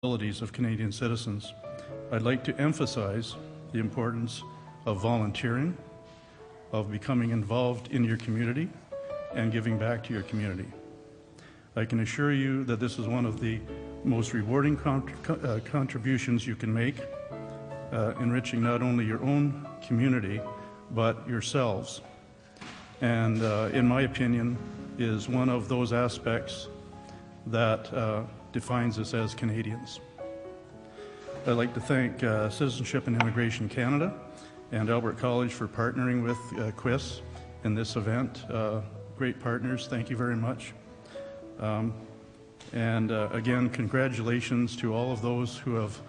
responsibilities of Canadian citizens. I'd like to emphasize the importance of volunteering, of becoming involved in your community, and giving back to your community. I can assure you that this is one of the most rewarding contributions you can make, enriching not only your own community, but yourselves. And in my opinion, is one of those aspects that defines us as Canadians. I'd like to thank Citizenship and Immigration Canada and Albert College for partnering with QUIS in this event. Great partners, thank you very much. Again, congratulations to all of those who have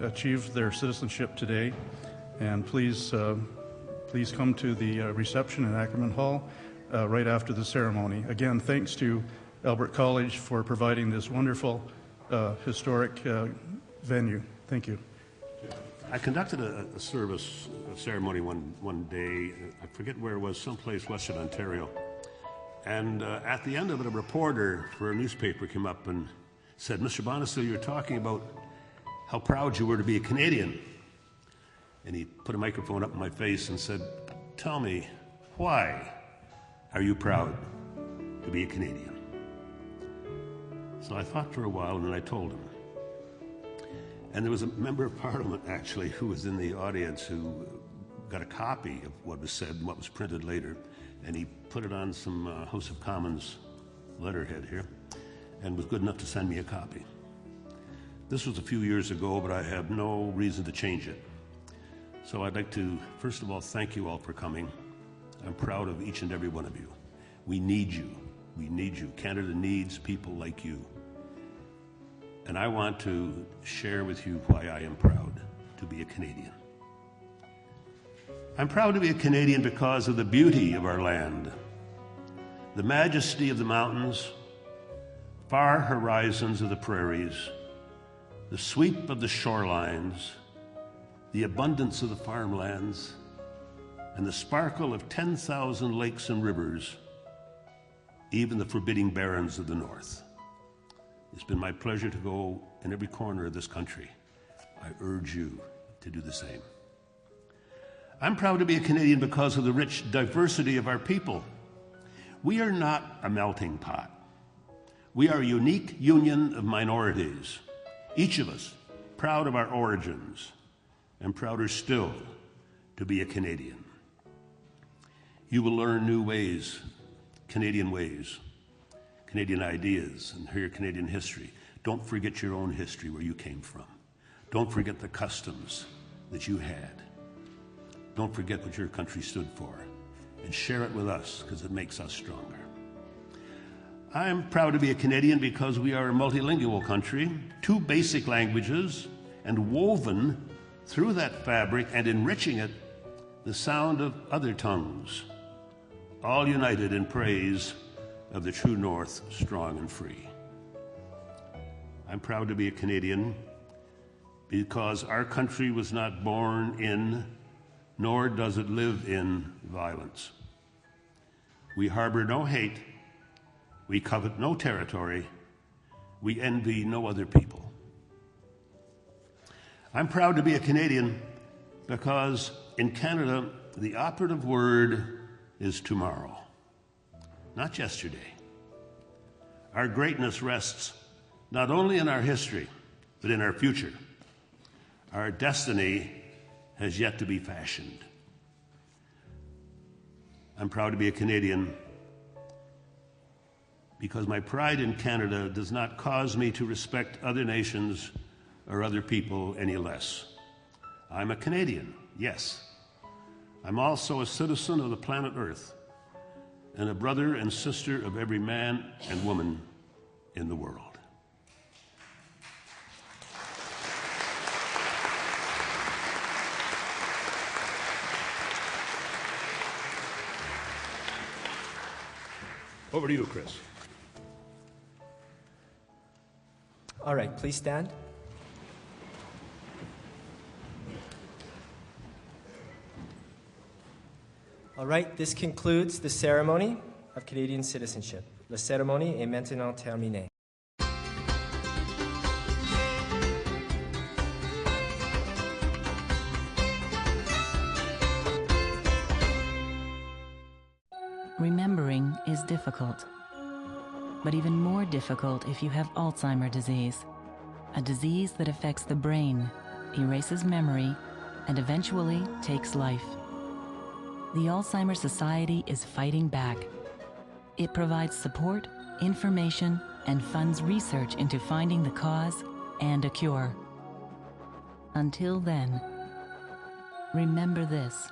achieved their citizenship today. And please come to the reception in Ackerman Hall right after the ceremony. Again, thanks to Albert College for providing this wonderful historic venue. Thank you. I conducted a ceremony one day, I forget where it was, someplace western Ontario. And at the end of it, a reporter for a newspaper came up and said, "Mr. Bonesteel, you were talking about how proud you were to be a Canadian." And he put a microphone up in my face and said, "Tell me, why are you proud to be a Canadian?" So I thought for a while, and then I told him. And there was a member of Parliament, actually, who was in the audience who got a copy of what was said and what was printed later, and he put it on some House of Commons letterhead here and was good enough to send me a copy. This was a few years ago, but I have no reason to change it. So I'd like to, first of all, thank you all for coming. I'm proud of each and every one of you. We need you. We need you. Canada needs people like you. And I want to share with you why I am proud to be a Canadian. I'm proud to be a Canadian because of the beauty of our land, the majesty of the mountains, far horizons of the prairies, the sweep of the shorelines, the abundance of the farmlands, and the sparkle of 10,000 lakes and rivers, even the forbidding barrens of the north. It's been my pleasure to go in every corner of this country. I urge you to do the same. I'm proud to be a Canadian because of the rich diversity of our people. We are not a melting pot. We are a unique union of minorities, each of us proud of our origins, and prouder still to be a Canadian. You will learn new ways, Canadian ideas, and hear Canadian history. Don't forget your own history, where you came from. Don't forget the customs that you had. Don't forget what your country stood for, and share it with us, because it makes us stronger. I am proud to be a Canadian because we are a multilingual country, 2 basic languages, and woven through that fabric and enriching it, the sound of other tongues, all united in praise of the true North, strong and free. I'm proud to be a Canadian because our country was not born in, nor does it live in, violence. We harbor no hate, we covet no territory, we envy no other people. I'm proud to be a Canadian because in Canada, the operative word is tomorrow, not yesterday. Our greatness rests not only in our history, but in our future. Our destiny has yet to be fashioned. I'm proud to be a Canadian because my pride in Canada does not cause me to respect other nations or other people any less. I'm a Canadian, yes. I'm also a citizen of the planet Earth and a brother and sister of every man and woman in the world. Over to you, Chris. All right, please stand. All right, this concludes the ceremony of Canadian citizenship. La cérémonie est maintenant terminée. Remembering is difficult, but even more difficult if you have Alzheimer's disease, a disease that affects the brain, erases memory, and eventually takes life. The Alzheimer's Society is fighting back. It provides support, information, and funds research into finding the cause and a cure. Until then, remember this.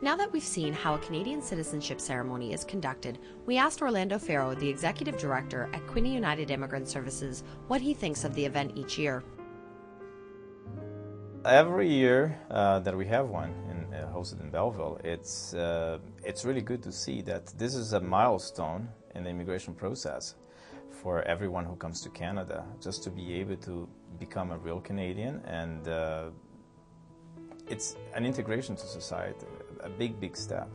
Now that we've seen how a Canadian citizenship ceremony is conducted, we asked Orlando Farrow, the Executive Director at Quinte United Immigrant Services, what he thinks of the event each year. Every year that we have one hosted in Belleville, it's really good to see that this is a milestone in the immigration process for everyone who comes to Canada, just to be able to become a real Canadian, and it's an integration to society, a big step.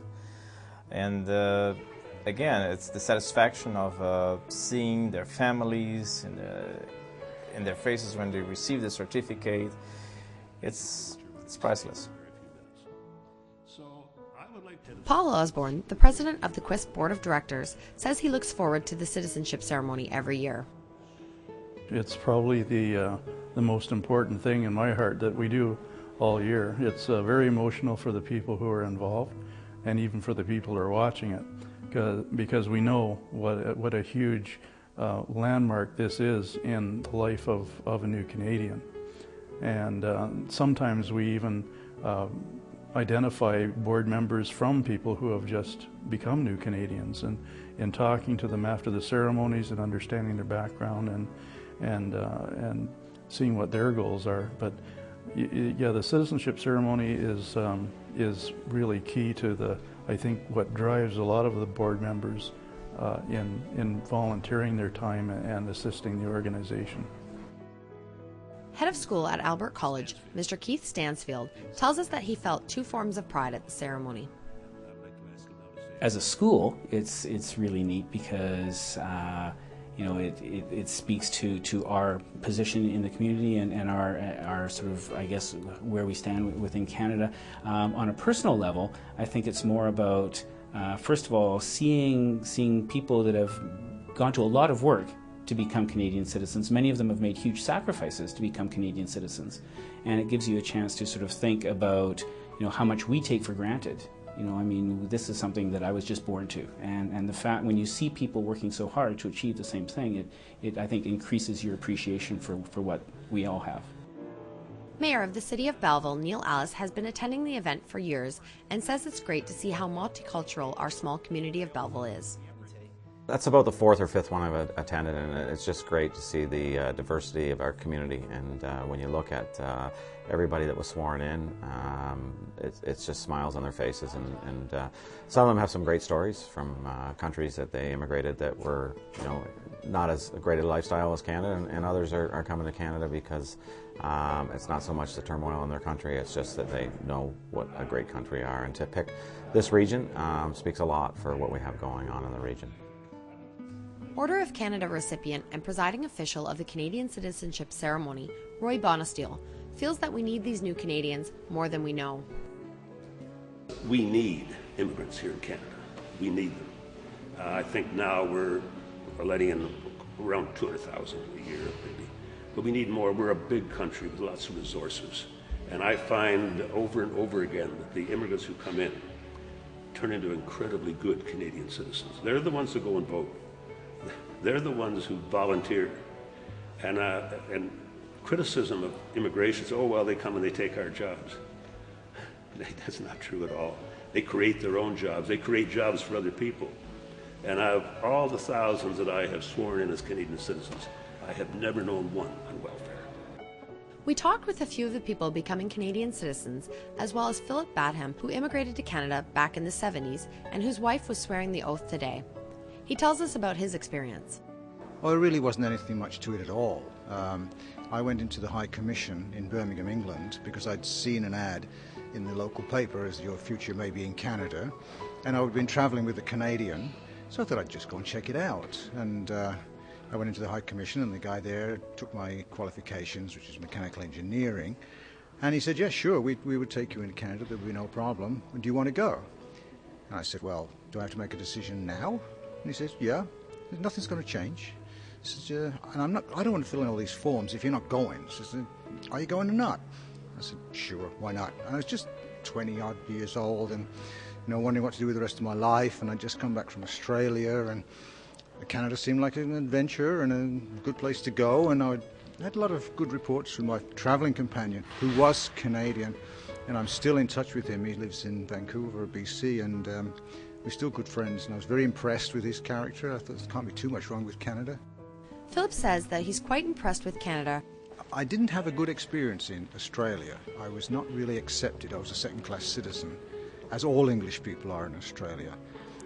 And again, it's the satisfaction of seeing their families in their faces when they receive the certificate. It's priceless. Paul Osborne, the president of the Quist Board of Directors, says he looks forward to the citizenship ceremony every year. It's probably the most important thing in my heart that we do all year. It's very emotional for the people who are involved, and even for the people who are watching it, because we know what a huge landmark this is in the life of a new Canadian. And sometimes we even identify board members from people who have just become new Canadians, and in talking to them after the ceremonies and understanding their background and seeing what their goals are. But yeah, the citizenship ceremony is really key to I think what drives a lot of the board members in volunteering their time and assisting the organization. Head of school at Albert College, Mr. Keith Stansfield, tells us that he felt two forms of pride at the ceremony. As a school, it's really neat because it speaks to our position in the community and our sort of, I guess, where we stand within Canada. On a personal level, I think it's more about first of all seeing people that have gone to a lot of work to become Canadian citizens. Many of them have made huge sacrifices to become Canadian citizens, and it gives you a chance to sort of think about how much we take for granted. I mean, this is something that I was just born to, and the fact when you see people working so hard to achieve the same thing, it I think increases your appreciation for what we all have. Mayor of the City of Belleville, Neil Alice, has been attending the event for years and says it's great to see how multicultural our small community of Belleville is. That's about the fourth or fifth one I've attended, and it's just great to see the diversity of our community. And when you look at everybody that was sworn in, it's just smiles on their faces. And some of them have some great stories from countries that they immigrated that were, not as great a lifestyle as Canada, and others are coming to Canada because it's not so much the turmoil in their country, it's just that they know what a great country we are. And to pick this region speaks a lot for what we have going on in the region. Order of Canada recipient and presiding official of the Canadian Citizenship Ceremony, Roy Bonesteel, feels that we need these new Canadians more than we know. We need immigrants here in Canada. We need them. I think now we're letting in around 200,000 a year, maybe. but we need more. We're a big country with lots of resources. And I find over and over again that the immigrants who come in turn into incredibly good Canadian citizens. They're the ones who go and vote. They're the ones who volunteer. And criticism of immigration is, oh, well, they come and they take our jobs. That's not true at all. They create their own jobs. They create jobs for other people. And of all the thousands that I have sworn in as Canadian citizens, I have never known one on welfare. We talked with a few of the people becoming Canadian citizens, as well as Philip Badham, who immigrated to Canada back in the 70s and whose wife was swearing the oath today. He tells us about his experience. Well, there really wasn't anything much to it at all. I went into the High Commission in Birmingham, England, because I'd seen an ad in the local paper as your future may be in Canada, and I'd been travelling with a Canadian, so I thought I'd just go and check it out. And I went into the High Commission, and the guy there took my qualifications, which is mechanical engineering, and he said, yes, sure, we would take you into Canada, there would be no problem. Do you want to go? And I said, well, do I have to make a decision now? And he says, yeah, nothing's going to change. He says, and I don't want to fill in all these forms if you're not going. He says, are you going or not? I said, sure, why not? And I was just 20-odd years old and, wondering what to do with the rest of my life, and I'd just come back from Australia, and Canada seemed like an adventure and a good place to go, and I had a lot of good reports from my travelling companion, who was Canadian, and I'm still in touch with him. He lives in Vancouver, BC, and we're still good friends, and I was very impressed with his character. I thought there can't be too much wrong with Canada. Philip says that he's quite impressed with Canada. I didn't have a good experience in Australia. I was not really accepted. I was a second-class citizen, as all English people are in Australia.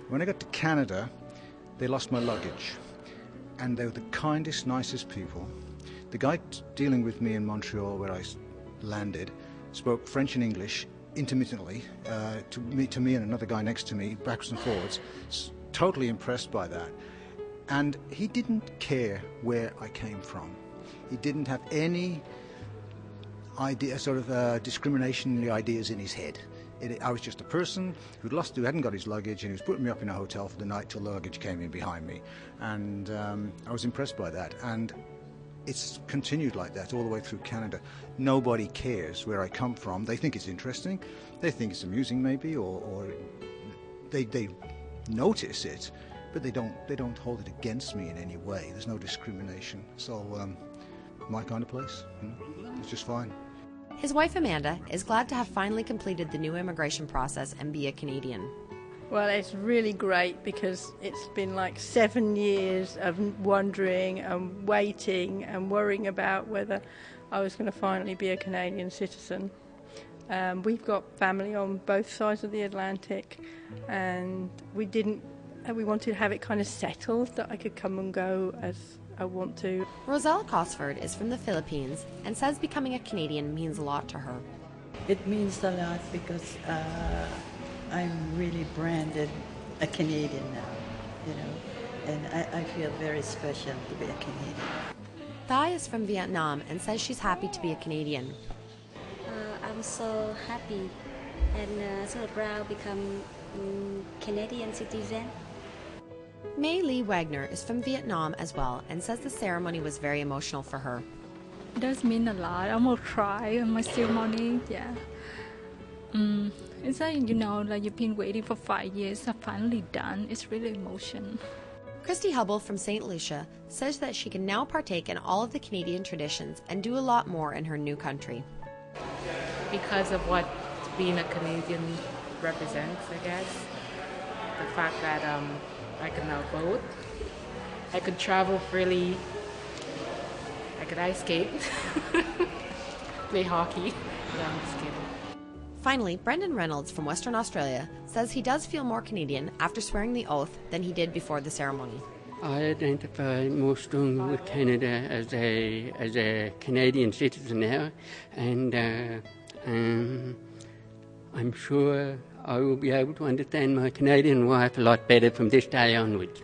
When I got to Canada, they lost my luggage, and they were the kindest, nicest people. The guy dealing with me in Montreal, where I landed, spoke French and English intermittently to me and another guy next to me, backwards and forwards. Totally impressed by that. And he didn't care where I came from. He didn't have any idea, discriminationary ideas in his head. I was just a person who hadn't got his luggage, and he was putting me up in a hotel for the night till the luggage came in behind me. And I was impressed by that. And it's continued like that all the way through Canada. Nobody cares where I come from. They think it's interesting. They think it's amusing maybe, or they notice it, but they don't hold it against me in any way. There's no discrimination. So my kind of place, it's just fine. His wife Amanda is glad to have finally completed the new immigration process and be a Canadian. Well, it's really great because it's been like 7 years of wondering and waiting and worrying about whether I was going to finally be a Canadian citizen. We've got family on both sides of the Atlantic, and we wanted to have it kind of settled that I could come and go as I want to. Rosella Cosford is from the Philippines and says becoming a Canadian means a lot to her. It means a lot because I'm really branded a Canadian now, and I feel very special to be a Canadian. Thai is from Vietnam and says she's happy to be a Canadian. I'm so happy and so proud to become Canadian citizen. May Lee Wagner is from Vietnam as well and says the ceremony was very emotional for her. It does mean a lot. I almost cry on my ceremony, yeah. It's like, like you've been waiting for 5 years, I'm finally done. It's really emotional. Christy Hubble from St. Lucia says that she can now partake in all of the Canadian traditions and do a lot more in her new country. Because of what being a Canadian represents, I guess. The fact that I can now vote, I could travel freely, I could ice skate, play hockey. No, I'm just kidding. Finally, Brendan Reynolds from Western Australia says he does feel more Canadian after swearing the oath than he did before the ceremony. I identify more strongly with Canada as a Canadian citizen now, and I'm sure I will be able to understand my Canadian wife a lot better from this day onwards.